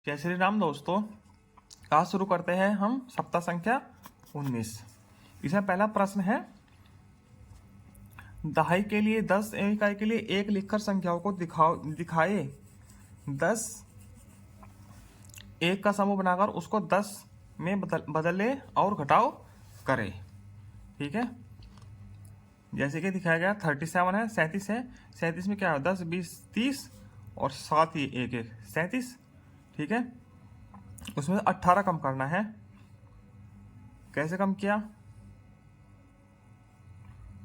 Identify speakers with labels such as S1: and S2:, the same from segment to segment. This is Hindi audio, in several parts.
S1: जय श्री राम दोस्तों। आज शुरू करते हैं हम सप्ताह संख्या 19। इसमें पहला प्रश्न है, दहाई के लिए 10 इकाई के लिए एक लिखकर संख्याओं को दिखाए 10 एक का समूह बनाकर उसको 10 में बदले और घटाव करे। ठीक है, जैसे कि दिखाया गया 37 है, 37 है। 37 में क्या है, 10 20 30 और 7 ही एक 37। ठीक है, उसमें 18 कम करना है। कैसे कम किया,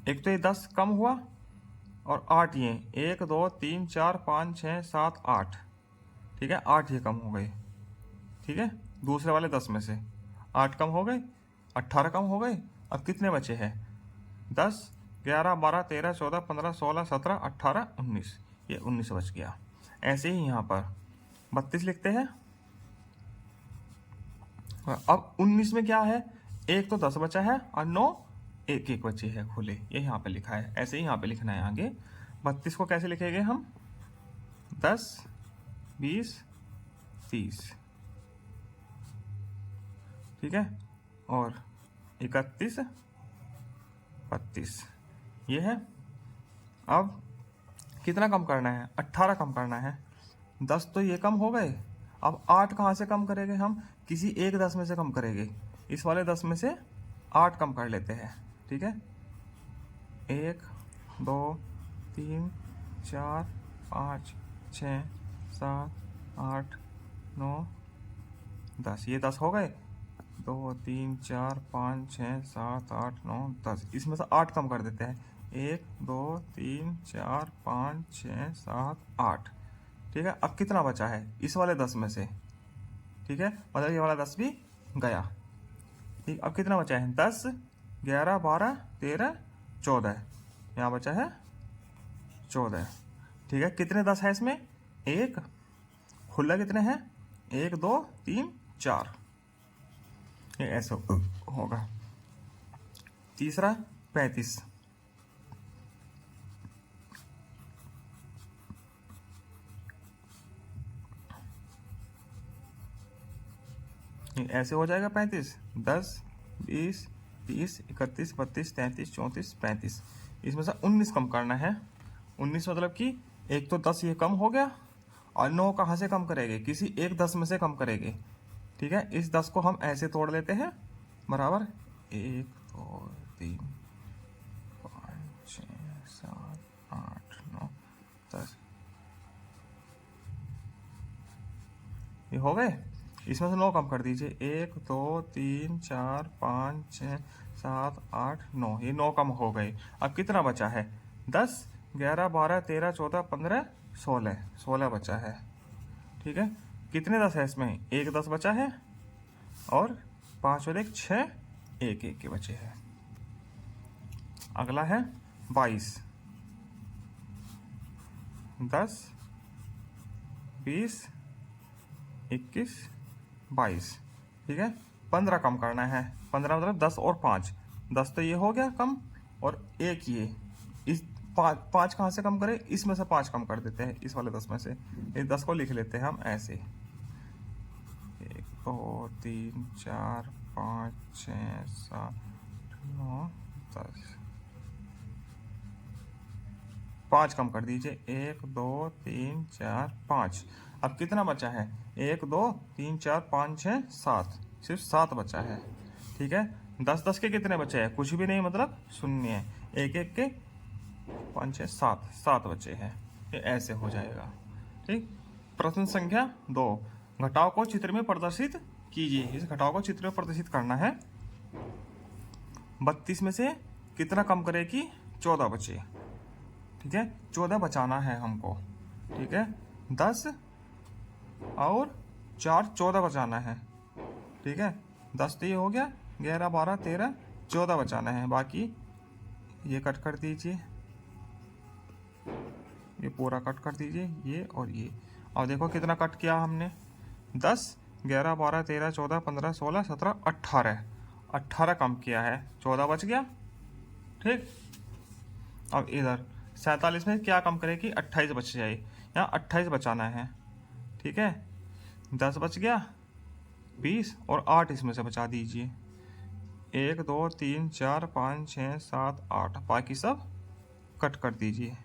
S1: एक तो ये 10 कम हुआ और 8 ये 1 2 3 4 5 6 7 8। ठीक है, 8 ये कम हो गए। ठीक है, दूसरे वाले 10 में से 8 कम हो गए, 18 कम हो गए। अब कितने बचे हैं, 10 11 12 13 14 15 16 17 18 19। ये 19 बच गया। ऐसे ही यहाँ पर 32 लिखते हैं। अब 19 में क्या है, एक तो 10 बचा है और 9 एक एक बचे हैं खुले। ये यहाँ पे लिखा है, ऐसे ही यहाँ पे लिखना है आगे। 32 को कैसे लिखेंगे हम, 10 20 30। ठीक है, और 31 32 ये है। अब कितना कम करना है, 18 कम करना है। 10 तो ये कम हो गए। अब 8 कहाँ से कम करेंगे हम, किसी एक 10 में से कम करेंगे। इस वाले 10 में से 8 कम कर लेते हैं। ठीक है, 1 2 3 4 5 6 7 8 9 10। ये 10 हो गए, 2 3 4 5 6 7 8 9 10। इसमें से 8 कम कर देते हैं, 1 2 3 4 5 6 7 8। ठीक है, अब कितना बचा है इस वाले 10 में से। ठीक है, मतलब ये वाला 10 भी गया। ठीक, अब कितना बचा है, 10 11 12 13 14। यहाँ बचा है 14। ठीक है, कितने 10 है इसमें, एक खुला कितने हैं, 1 2 3 4। ये ऐसा होगा। तीसरा 35। ये ऐसे हो जाएगा 35 10 20 30 31 32 33 34 35। इसमें से 19 कम करना है। 19 मतलब कि एक तो 10 ये कम हो गया और 9 कहाँ से कम करेंगे, किसी एक 10 में से कम करेंगे। ठीक है, इस 10 को हम ऐसे तोड़ लेते हैं, बराबर 1 2 3 5 6 7 8 9 10। ये हो गए। इसमें से 9 कम कर दीजिए, 1 2 3 4 5 6 7 8 9। ये 9 कम हो गए। अब कितना बचा है, 10 11 12 13 14 15 16। 16 बचा है। ठीक है, कितने 10 है इसमें, एक 10 बचा है और 5 और 1 6, एक एक के बचे हैं। अगला है 22। 10 20 21 22। ठीक है, 15 कम करना है। 15 मतलब 10 और 5। 10 तो ये हो गया कम और एक ये, इस 5 कहाँ से कम करें, इसमें से 5 कम कर देते हैं, इस वाले 10 में से। इस 10 को लिख लेते हैं हम ऐसे, 1 2 3 4 5 6 7 9 10। 5 कम कर दीजिए, 1 2 3 4 5। अब कितना बचा है, 1 2 3 4 5 6 7। सिर्फ 7 बचा है। ठीक है, 10 10 के कितने बचे हैं, कुछ भी नहीं, मतलब शून्य है। एक एक के 5 6 7 7 बचे हैं। ये ऐसे हो जाएगा। ठीक, प्रश्न संख्या 2, घटाव को चित्र में प्रदर्शित कीजिए। इस घटाव को चित्र में प्रदर्शित करना है। 32 में से कितना कम करे कि 14 बचे। ठीक है, 14 बचाना है हमको। ठीक है, 10 और 4 14 बचाना है। ठीक है, 10 तो ये हो गया, 11 12 13 14 बचाना है। बाकी ये कट कर दीजिए, ये पूरा कट कर दीजिए, ये और ये। और देखो कितना कट किया हमने, 10 11 12 13 14 15 16 17 18। 18 कम किया है, 14 बच गया। ठीक, अब इधर 47 में क्या कम करे कि 28 बच जाए, यहाँ 28 बचाना है। ठीक है, 10 बच गया, 20 और 8 इसमें से बचा दीजिए। 1 2 3 4 5 6 7 8, बाकी सब कट कर दीजिए।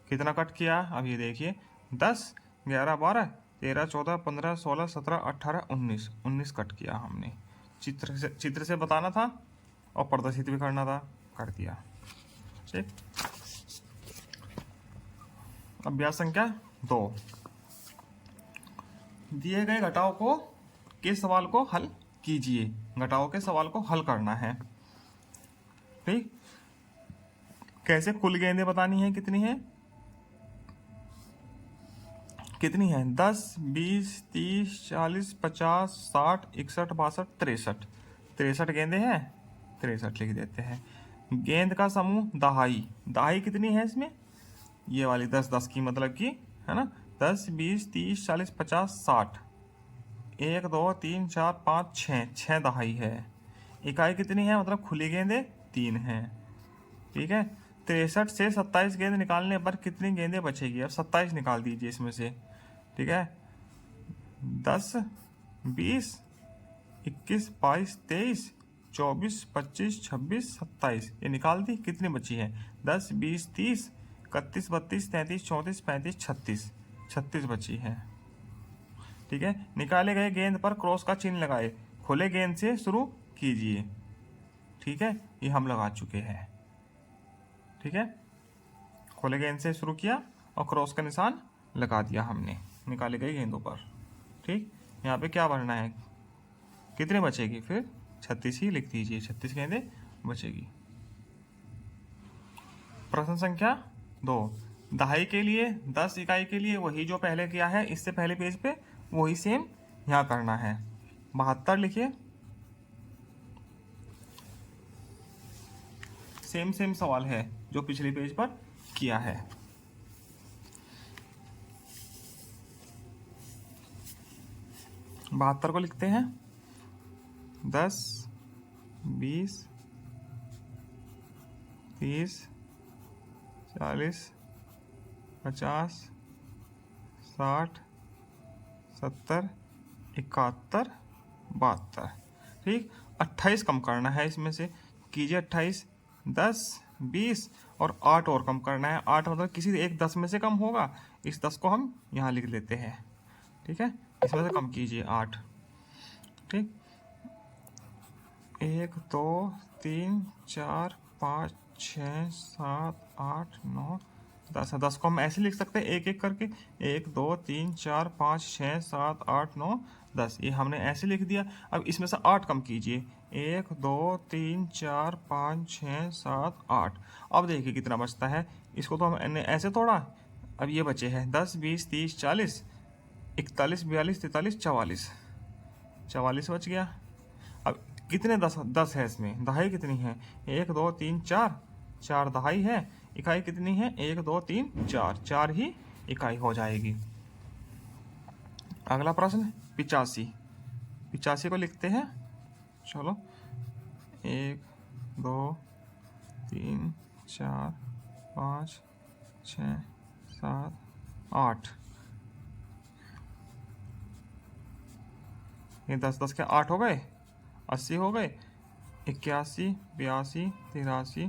S1: कितना कट किया अब ये देखिए, 10 11 12 13 14 15 16 17 18 19, 19 कट किया हमने। चित्र से बताना था और प्रदर्शित भी करना था, कर दिया। ठीक, अभ्यास संख्या 2, दिए गए घटाओं को के सवाल को हल कीजिए। घटाओं के सवाल को हल करना है। ठीक, कैसे? कुल गेंदें बतानी है, कितनी है, कितनी है? 10 20 30 40 50 60 61 62 63, 63 गेंदे हैं, 63 लिख देते हैं। गेंद का समूह दहाई, दहाई कितनी है इसमें? ये वाली 10 10 की, मतलब कि है ना, 10 20 30 40 50 60, 1 2 3 4 5 6, 6 दहाई है। इकाई कितनी है, मतलब खुली गेंदे 3 हैं। ठीक है, 63 से 27 गेंद निकालने पर कितनी गेंदें बचेगी? अब 27 निकाल दीजिए इसमें से। ठीक है, 10 20 21 22 23 24 25 26 27, ये निकाल दी, कितनी बची है? 10 20 30 31 32 33 34 35 36, 36 बची है। ठीक है, निकाले गए गेंद पर क्रॉस का चिन्ह लगाए, खुले गेंद से शुरू कीजिए। ठीक है, ये हम लगा चुके हैं। ठीक है, खुले गेंद से शुरू किया और क्रॉस का निशान लगा दिया हमने निकाले गए गेंदों पर। ठीक, यहाँ पे क्या भरना है, कितने बचेगी? फिर 36 ही लिख दीजिए, 36 गेंदें बचेगी। प्रश्न संख्या 2, दहाई के लिए 10 इकाई के लिए वही जो पहले किया है इससे पहले पेज पे, वही सेम यहाँ करना है। 72 लिखिए, सेम सवाल है जो पिछले पेज पर किया है। बहत्तर को लिखते हैं, 10 20 30 40 50 60 70 71 72। ठीक, 28 कम करना है इसमें से, कीजिए 28, 10 20 और 8 और कम करना है। 8 मतलब किसी एक 10 में से कम होगा, इस 10 को हम यहाँ लिख लेते हैं। ठीक है, इसमें से कम कीजिए 8। ठीक, 1 2 3 4 5 6 7 8 9 10 है। 10 को हम ऐसे लिख सकते हैं एक एक करके, 1 2 3 4 5 6 7 8 9 10, ये हमने ऐसे लिख दिया। अब इसमें से 8 कम कीजिए, 1 2 3 4 5 6 7 8। अब देखिए कितना बचता है, इसको तो हमने ऐसे तोड़ा, अब ये बचे हैं 10 20 30 40 41 42 43 44, 44 बच गया। अब कितने 10 है इसमें, दहाई कितनी है? 1 2 3 4, 4 दहाई है। इकाई कितनी है? 1 2 3 4, 4 ही इकाई हो जाएगी। अगला प्रश्न 85, 85 को लिखते हैं। चलो, 1 2 3 4 5 6 7 8, ये 10 10 के 8 हो गए, 80 हो गए, 81 82 83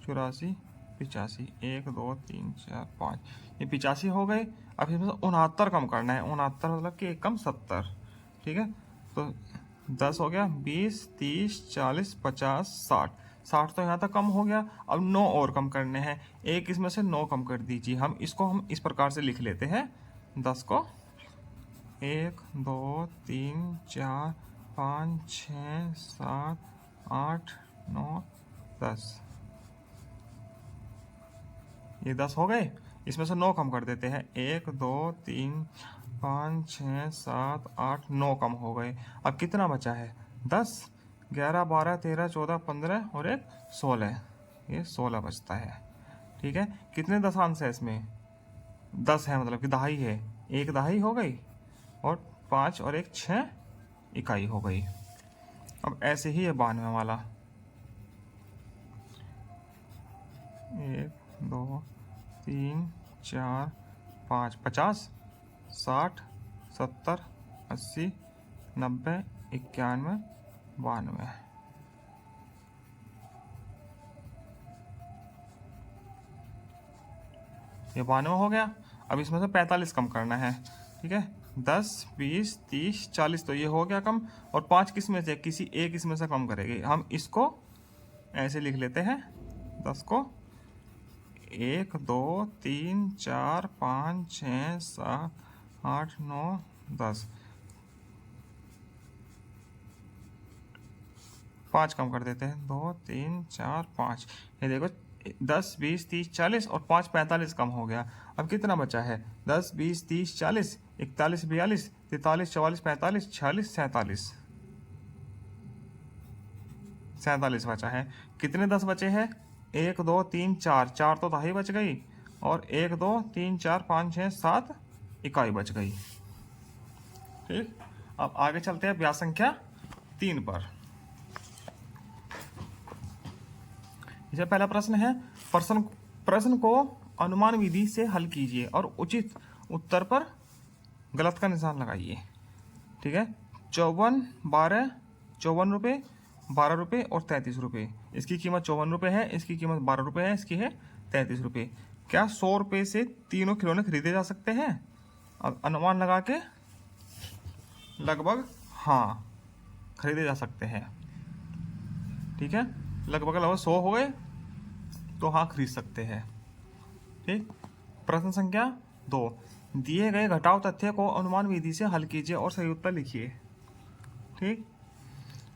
S1: 84 85, 1 2 3 4 5, ये 85 हो गए। अब इसमें 69 कम करना है, 69 मतलब कि एक कम 70। ठीक है, तो 10 हो गया, 20 30 40 50 60, 60 तो यहाँ तक कम हो गया। अब 9 और कम करने हैं, एक इसमें से 9 कम कर दीजिए। हम इसको हम इस प्रकार से लिख लेते हैं, 10 को 1 2 3 4 5 6 7 8 9 10, ये 10 हो गए। इसमें से 9 कम कर देते हैं, 1 2 3 5 6 7 8 9 कम हो गए। अब कितना बचा है? 10 11 12 13 14 15 और एक 16, ये 16 बचता है। ठीक है, कितने दशांश है इसमें? 10 है, मतलब कि दहाई है, एक दहाई हो गई और 5 और एक 6 इकाई हो गई। अब ऐसे ही है 92 वाला, 1 2 3 4 5, 50, 60, 70, 80, 90, 91, 92। ये 92 हो गया। अब इसमें से 45 कम करना है, ठीक है। 10, 20, 30, 40 तो ये हो गया कम, और 5 किस में से, किसी एक इसमें से कम करेंगे। हम इसको ऐसे लिख लेते हैं, 10 को 1, 2, 3, 4, 5, 6, 7, 8, 9, 10, 5 कम कर देते हैं, 2, 3, 4, 5। ये देखो 10, 20, 30, 40 और 5, 45 कम हो गया। अब कितना बचा है? 10, 20, 30, 40, 41, 42, 43, 44, 45, 46, 47। 47 बचा है। कितने 10 बचे हैं? 1, 2, 3, 4, 4 तो दहाई बच गई, और 1, 2, 3, 4, 5, 6, 7 इकाई बच गई। ठीक, अब आगे चलते हैं अभ्यास संख्या 3 पर। इसे पहला प्रश्न है, प्रश्न को अनुमान विधि से हल कीजिए और उचित उत्तर पर गलत का निशान लगाइए। ठीक है, 54, 12, 54 रुपये, 12 रुपये और 33 रुपये। इसकी कीमत 54 रुपये है, इसकी कीमत 12 रुपये है, इसकी है 33 रुपये। क्या 100 रुपये से तीनों खिलौने खरीदे जा सकते हैं? अब अनुमान लगा के लगभग हाँ खरीदे जा सकते हैं। ठीक है, लगभग 100 हो गए तो हाँ खरीद सकते हैं। ठीक, प्रश्न संख्या 2, दिए गए घटाव तथ्य को अनुमान विधि से हल कीजिए और सही उत्तर लिखिए। ठीक,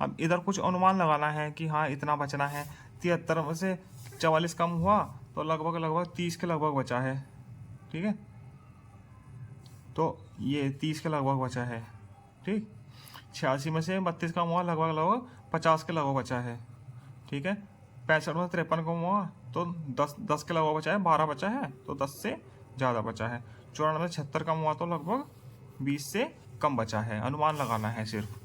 S1: अब इधर कुछ अनुमान लगाना है कि हाँ इतना बचना है। 73 में से 44 कम हुआ तो लगभग 30 के लगभग बचा है। ठीक है, तो ये 30 के लगभग बचा है। ठीक, 86 में से 32 कम हुआ, लगभग 50 के लगभग बचा है। ठीक है, 65 में 53 कम हुआ तो 10 के लगभग बचा है, 12 बचा है तो 10 से ज़्यादा बचा है। 94 में 76 कम हुआ तो लगभग 20 से कम बचा है। अनुमान लगाना है सिर्फ।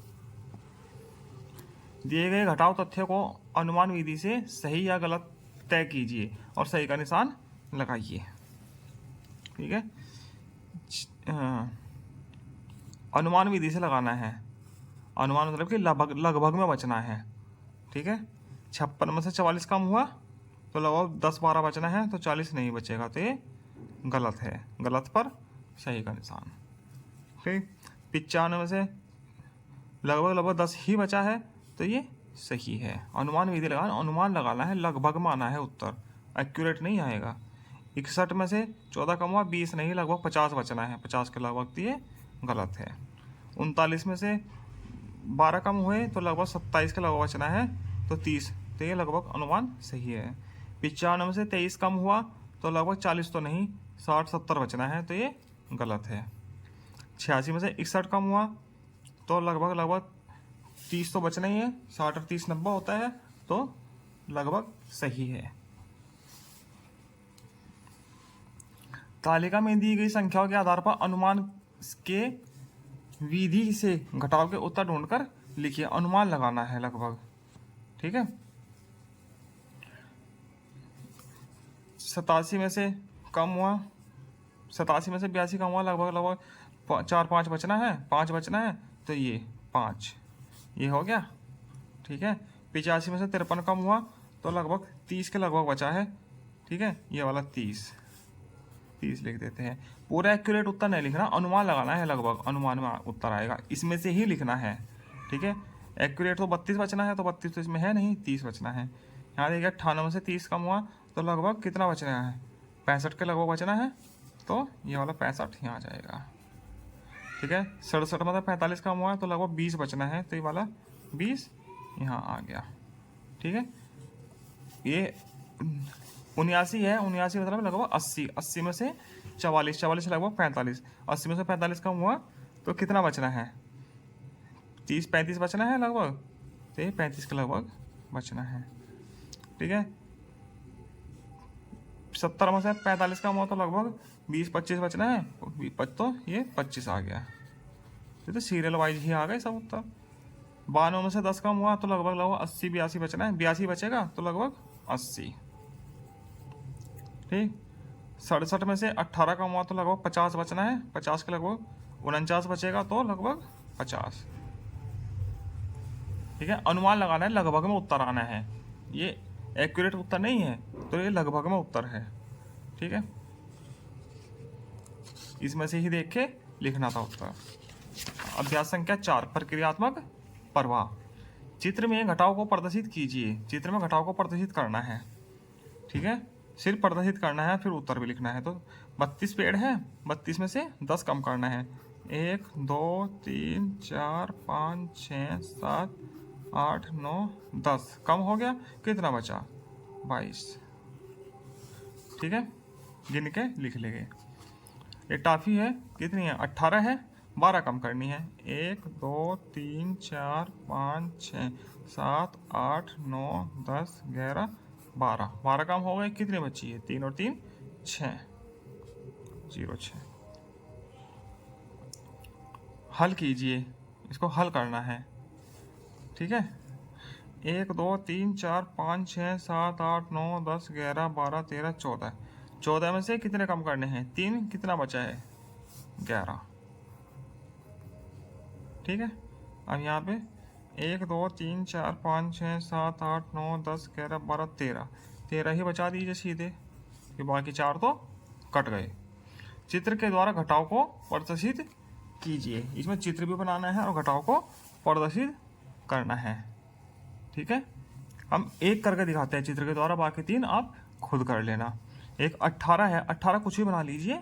S1: दिए गए घटाव तथ्य को अनुमान विधि से सही या गलत तय कीजिए और सही का निशान लगाइए। ठीक है, अनुमान विधि से लगाना है। अनुमान मतलब कि लगभग में बचना है। ठीक है, 56 में से 44 कम हुआ तो लगभग 10-12 बचना है, तो 40 नहीं बचेगा, तो ये गलत है। गलत पर सही का निशान। ठीक, 95 में से लगभग 10 ही बचा है, तो ये सही है। अनुमान विधि लगाना, अनुमान लगाना है, लगभग में आना है उत्तर, एक्यूरेट नहीं आएगा। 61 में से 14 कम हुआ, 20 नहीं, लगभग 50 बचना है, 50 के लगभग, तो ये गलत है। 39 में से 12 कम हुए तो लगभग 27 के लगभग बचना है, तो 30, तो ये लगभग अनुमान सही है। 95 में से 23 कम हुआ तो लगभग 40 तो नहीं, 60-70 बचना है, तो ये गलत है। 86 में से 61 कम हुआ तो लगभग 30 तो बचना ही है, 60 और 30 90 होता है, तो लगभग सही है। तालिका में दी गई संख्याओं के आधार पर अनुमान के विधि से घटाव के उत्तर ढूंढकर लिखिए। अनुमान लगाना है लगभग। ठीक है, 87 में से कम हुआ, 87 में से 82 कम हुआ, लगभग 4-5 बचना है, 5 बचना है, तो ये 5, ये हो गया। ठीक है, 85 में से 53 कम हुआ तो लगभग 30 के लगभग बचा है। ठीक है, ये वाला 30 लिख देते हैं। पूरा एक्यूरेट उत्तर नहीं लिखना, अनुमान लगाना है, लगभग अनुमान में उत्तर आएगा, इसमें से ही लिखना है। ठीक है, एक्यूरेट तो 32 बचना है, तो 32 तो इसमें है नहीं, 30 बचना है। यहाँ देखिए 98 में से 30 कम हुआ तो लगभग कितना बचना है? 65 के लगभग बचना है, तो ये वाला 65 यहाँ आ जाएगा। ठीक है, 67 में से 45 कम हुआ तो लगभग 20 बचना है, तो ये वाला 20 यहाँ आ गया। ठीक है, ये 79 है, 79 मतलब लगभग 80 में से 44 लगभग 45, 80 में से 45 कम हुआ तो कितना बचना है? 30-35 बचना है लगभग, तो ये 35 के लगभग बचना है। ठीक है, 70 में से 45 कम हुआ तो लगभग 20-25 बचना है, तो ये 25 आ गया। तो सीरियल वाइज ही आ गए सब उत्तर। 92 में से 10 कम हुआ तो लगभग 80-82 बचना है, 82 बचेगा तो लगभग 80। ठीक, 67 में से 18 कम हुआ तो लगभग 50 बचना है। 50 के लगभग 49 बचेगा तो लगभग 50। ठीक है, अनुमान लगाना है, लगभग में उत्तर आना है। ये एक्यूरेट उत्तर नहीं है, तो ये लगभग में उत्तर है। ठीक है, इसमें से ही देख के लिखना था उत्तर। अभ्यास संख्या 4, प्रक्रियात्मक प्रवाह। चित्र में घटाव को प्रदर्शित कीजिए। चित्र में घटाव को प्रदर्शित करना है। ठीक है, सिर्फ प्रदर्शित करना है, फिर उत्तर भी लिखना है। तो 32 पेड़ है, 32 में से 10 कम करना है। 1 2 3 4 5 6 7 8 9 10 कम हो गया, कितना बचा? 22। ठीक है, गिन के लिख लेंगे। ये टाफी है, कितनी है? 18 है, 12 कम करनी है। 1 2 3 4 5 6 7 8 9 10 11 12 12 कम हो गए, कितनी बची है? 3 और 3 6 0 6। हल कीजिए, इसको हल करना है। ठीक है, 1 2 3 4 5 6 7 8 9 10 11 12 13 14। 14 में से कितने कम करने हैं? 3, कितना बचा है? 11। ठीक है, अब यहाँ पे 1 2 3 4 5 6 7 8 9 10 11 12 13 13 ही बचा दीजिए सीधे, कि बाकी 4 तो कट गए। चित्र के द्वारा घटाव को प्रदर्शित कीजिए। इसमें चित्र भी बनाना है और घटाव को प्रदर्शित करना है। ठीक है, हम एक करके दिखाते हैं चित्र के द्वारा, बाकी 3 आप खुद कर लेना। एक 18 है, 18 कुछ भी बना लीजिए,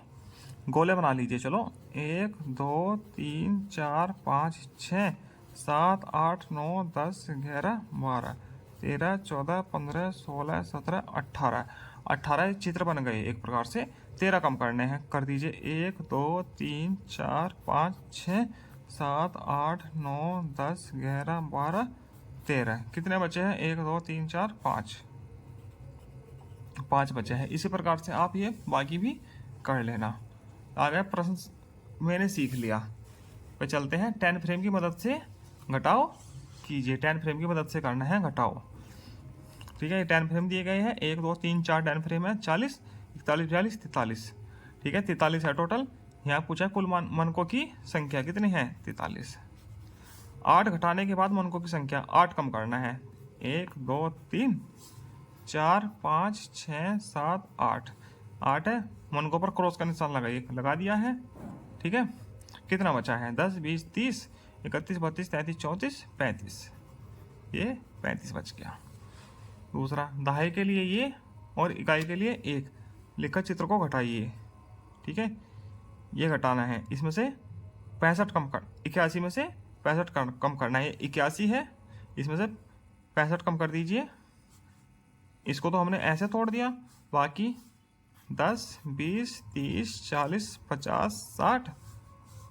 S1: गोले बना लीजिए। चलो 1 2 3 4 5 6 7 8 9 10 11 12 13 14 15 16 17 18। 18 चित्र बन गए एक प्रकार से। 13 कम करने हैं, कर दीजिए। 1 2 3 4 5 6 7 8 9 10 11 12 13। कितने बचे हैं? 1 2 3 4 5 बचे हैं। इसी प्रकार से आप ये बाकी भी कर लेना। आ गया प्रश्न, मैंने सीख लिया। पे चलते हैं, 10 फ्रेम की मदद से घटाव कीजिए। 10 फ्रेम की मदद से करना है घटाव। ठीक है, 10 फ्रेम दिए गए हैं, 1 2 3 4 10 फ्रेम है। 40 41 42 43। ठीक है, 43 है टोटल। यहाँ पूछा कुल मनकों की संख्या कितनी है? 43। 8 घटाने के बाद मनकों की संख्या, 8 कम करना है। 1 2 3 4 5 6 7 8 8 है, मनकों पर क्रॉस का निशान लगाइए, लगा दिया है। ठीक है, कितना बचा है? 10 20 30 31 32 33 34 35। ये 35 बच गया। दूसरा, दहाई के लिए ये और इकाई के लिए 1 लिखकर चित्र को घटाइए। ठीक है, ये घटाना है। इसमें से 65 कम कर, 81 में से 65 कम करना है। 81 है, इसमें से 65 कम कर दीजिए। इसको तो हमने ऐसे तोड़ दिया, बाकी 10 20 30 40 50 60।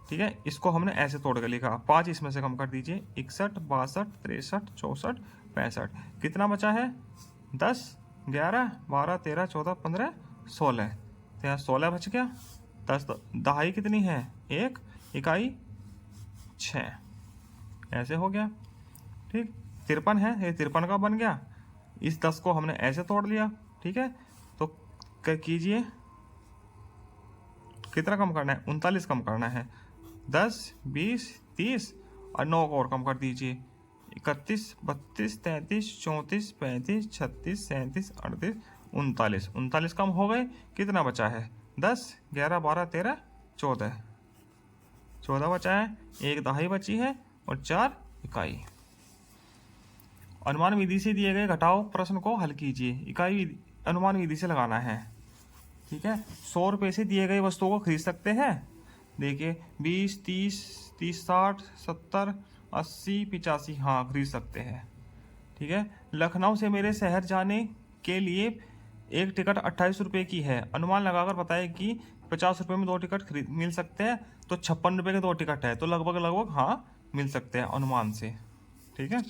S1: ठीक है, इसको हमने ऐसे तोड़ कर लिखा। 5 इसमें से कम कर दीजिए। 61 62 63 64 65। कितना बचा है? 10 11 12 13 14 15 16। तो यहाँ 16 बच गया। 10 दहाई कितनी है? 1 इकाई 6। ऐसे हो गया। ठीक, 53 है, ये 53 का बन गया। इस 10 को हमने ऐसे तोड़ लिया। ठीक है, तो कीजिए, कितना कम करना है? 39 कम करना है। 10 20 30 और 9 को और कम कर दीजिए। 31 32 33 34 35 36 37 38 39। 39 कम हो गए, कितना बचा है? 10 11 12 13 14 14 बचा है। 1 दहाई बची है और 4 इकाई। अनुमान विधि से दिए गए घटाव प्रश्न को हल कीजिए। इकाई अनुमान विधि से लगाना है। ठीक है, 100 रुपये से दिए गए वस्तुओं को खरीद सकते हैं। देखिए 20 30 30 60 70 80 85, हाँ खरीद सकते हैं। ठीक है, लखनऊ से मेरे शहर जाने के लिए एक टिकट 28 रुपये की है। अनुमान लगाकर बताएं कि 50 रुपये में 2 टिकट खरीद मिल सकते हैं, तो 56 रुपये के 2 टिकट है, तो लगभग हाँ मिल सकते हैं अनुमान से। ठीक है,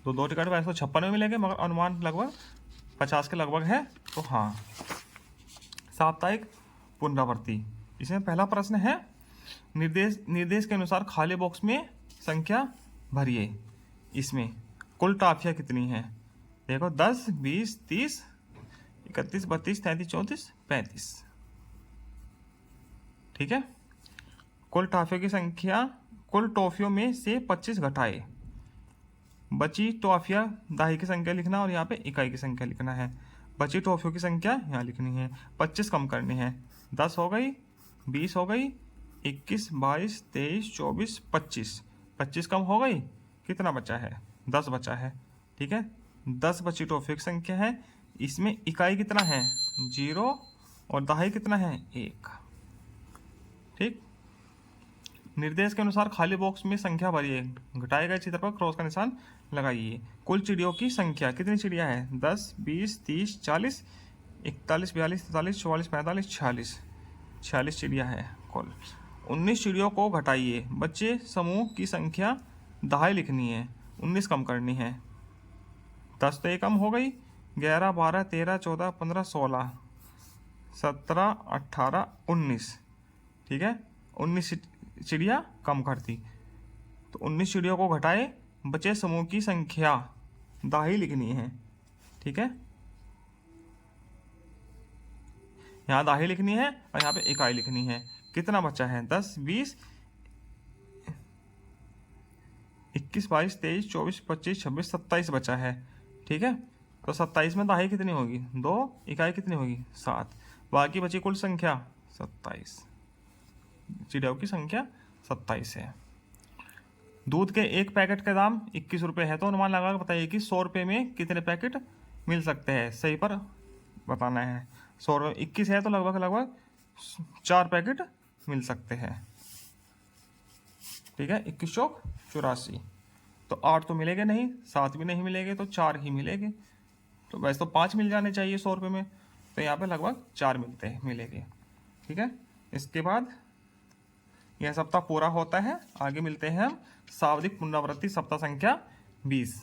S1: तो 2 टिकट वैसे तो 56 में मिलेंगे, मगर अनुमान लगभग 50 के लगभग है, तो हाँ। साप्ताहिक पुनरावृत्ति, इसमें पहला प्रश्न है, निर्देश के अनुसार खाली बॉक्स में संख्या भरिए। इसमें कुल टाफियाँ कितनी हैं? देखो 10 20 30 31, 32, 33, 34, 35। ठीक है। कुल टॉफियों में से 25 घटाए, बची टॉफियाँ दाही की संख्या लिखना और यहाँ पे इकाई की संख्या लिखना है। बची टॉफियों की संख्या यहाँ लिखनी है। 25 कम करनी है। 10 हो गई, 20 हो गई, 21, 22, 23, 24, 25। 25 कम हो गई, कितना बचा है? 10 बचा है। ठीक है, 10 बची टॉफियों की संख्या है। इसमें इकाई कितना है? 0 और दहाई कितना है? 1। ठीक। निर्देश के अनुसार खाली बॉक्स में संख्या भरिए, घटाए गए चित्र पर क्रॉस का निशान लगाइए। कुल चिड़ियों की संख्या, कितनी चिड़िया है? 10, 20, 30, 40, 41, 42, 43, 44, 45, 46। 46 चिड़िया है कुल। 19 चिड़ियों को घटाइए, बच्चे समूह की संख्या दहाई लिखनी है, 19 कम करनी है। 10 तो ये कम हो गई, 11, 12, 13, 14, 15, 16, 17, 18, 19। ठीक है, 19 चिड़िया कम कर दी, तो 19 चिड़ियों को घटाए, बचे समूह की संख्या दाही लिखनी है। ठीक है, यहाँ दाही लिखनी है और यहाँ पे इकाई लिखनी है। कितना बचा है? 10, 20, 21, 22, 23, 24, 25, 26, 27 बचा है। ठीक है, तो 27 में दाही कितनी होगी? 2, इकाई कितनी होगी? 7। बाकी बची कुल संख्या 27। चिड़ियों की संख्या 27 है। दूध के एक पैकेट का दाम 21 रुपये है, तो अनुमान लगा कर बताइए कि 100 रुपये में कितने पैकेट मिल सकते हैं। सही पर बताना है। 21 है तो लगभग 4 पैकेट मिल सकते हैं। ठीक है, 21 चौक 84। तो 8 तो मिलेंगे नहीं, 7 भी नहीं मिलेंगे, तो 4 ही मिलेंगे। तो वैसे तो 5 मिल जाने चाहिए 100 रुपये में, तो यहाँ पे लगभग 4 मिलेंगे। ठीक है, इसके बाद यह सप्ताह पूरा होता है। आगे मिलते हैं हम शाब्दिक पुनरावृत्ति सप्ताह संख्या 20।